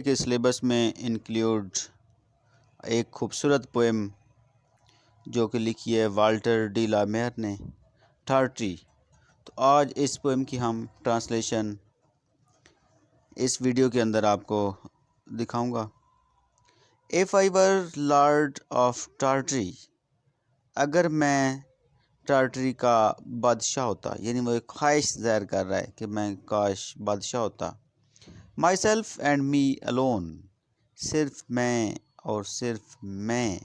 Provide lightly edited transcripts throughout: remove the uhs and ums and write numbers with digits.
کے سلیبس میں انکلیوڈ ایک خوبصورت پوئم جو کہ لکھی ہے والٹر ڈی لا میئر نے، ٹارٹری۔ تو آج اس پوئم کی ہم ٹرانسلیشن اس ویڈیو کے اندر آپ کو دکھاؤں گا۔ If I were Lord of Tartary، اگر میں ٹارٹری کا بادشاہ ہوتا، یعنی وہ ایک خواہش ظاہر کر رہا ہے کہ میں کاش بادشاہ ہوتا۔ Myself and me alone، صرف میں اور صرف میں،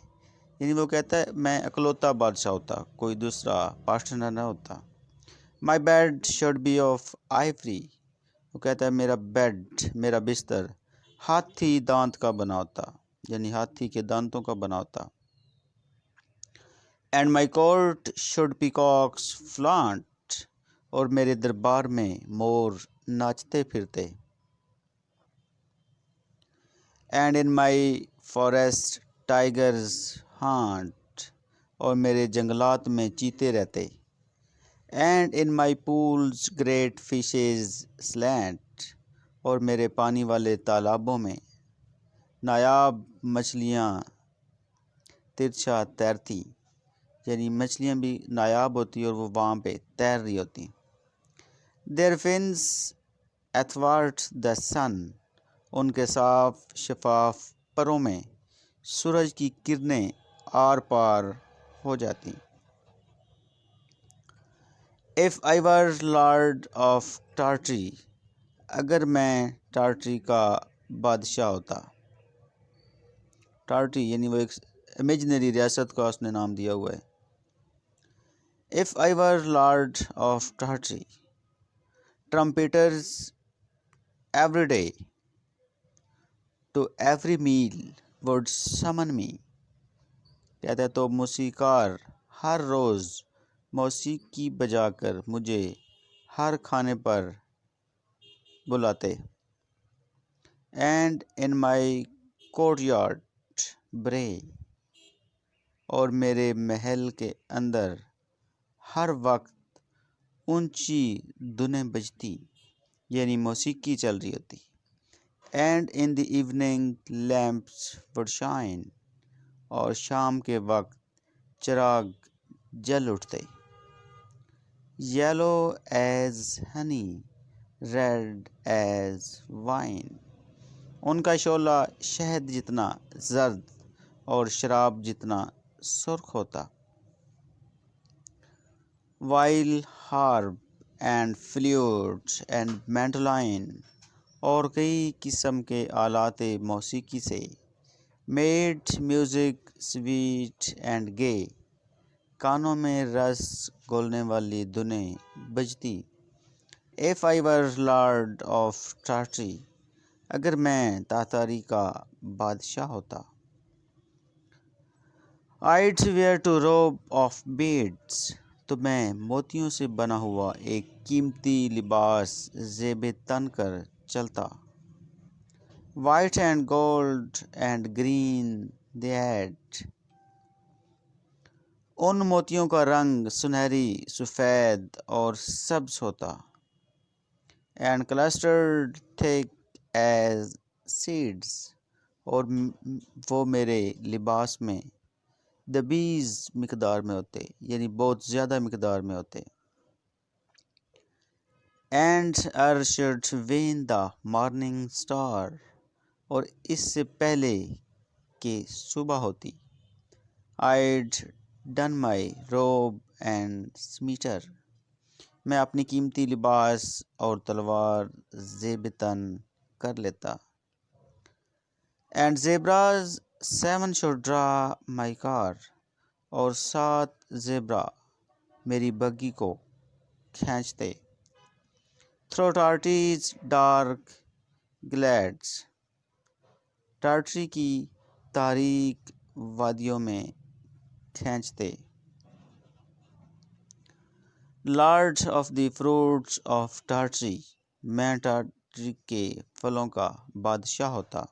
یعنی وہ کہتا ہے میں اکلوتا بادشاہ ہوتا، کوئی دوسرا پارٹنر نہ ہوتا۔ My bed should be of ivory، وہ کہتا ہے میرا بیڈ، میرا بستر ہاتھی دانت کا بنا ہوتا، یعنی ہاتھی کے دانتوں کا بنا ہوتا۔ And my court should peacocks flaunt، اور میرے دربار میں مور ناچتے پھرتے۔ And in my forest tigers hunt، اور میرے جنگلات میں چیتے رہتے۔ And in my pools great fishes slant، اور میرے پانی والے تالابوں میں نایاب مچھلیاں ترچھا تیرتی، یعنی مچھلیاں بھی نایاب ہوتی اور وہ وہاں پہ تیر رہی ہوتی۔ Their fins athwart the sun، ان کے صاف شفاف پروں میں سورج کی کرنیں آر پار ہو جاتی۔ If I were Lord of Tartary، اگر میں ٹارٹری کا بادشاہ ہوتا۔ ٹارٹری یعنی وہ ایک امیجنری ریاست کا اس نے نام دیا ہوا ہے۔ If I were Lord of Tartary، trumpeters every day to every meal would summon me، کہتا ہے تو موسیقار ہر روز موسیقی بجا کر مجھے ہر کھانے پر بلاتے۔ And in my courtyard bray، اور میرے محل کے اندر ہر وقت اونچی دھنیں بجتی، یعنی موسیقی چل رہی ہوتی۔ And in the evening lamps would shine، اور شام کے وقت چراغ جل اٹھتے۔ Yellow as honey red as wine، ان کا شعلہ شہد جتنا زرد اور شراب جتنا سرخ ہوتا۔ While harp and flute and mandolin، اور کئی قسم کے آلات موسیقی سے made music sweet and gay، کانوں میں رس گھولنے والی دھنیں بجتی۔ If I were Lord of Tartary، اگر میں تاتاری کا بادشاہ ہوتا۔ I'd wear to robe of beads، تو میں موتیوں سے بنا ہوا ایک قیمتی لباس زیب تن کر چلتا۔ White and gold and green they had، ان موتیوں کا رنگ سنہری، سفید اور سبز ہوتا۔ And clustered thick as seeds، اور وہ میرے لباس میں the bees مقدار میں ہوتے، یعنی بہت زیادہ مقدار میں ہوتے۔ And should win the morning star، اور اس سے پہلے کہ صبح ہوتی۔ I'd done my robe and smetar، میں اپنی قیمتی لباس اور تلوار زیب تن کر لیتا۔ And zebras 7 should draw my car، اور 7 زیبرا میری بگی کو کھینچتے۔ Through Tartary's dark glades، ٹارٹری کی تاریک وادیوں میں کھینچتے۔ Lord of the fruits of Tartary، میں ٹارٹری کے پھلوں کا بادشاہ ہوتا۔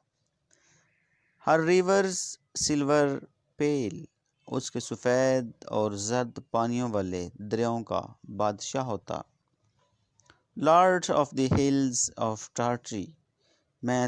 Her rivers silver pale، اس کے سفید اور زرد پانیوں والے دریاؤں کا بادشاہ ہوتا۔ Lord of the hills of Tartary، میں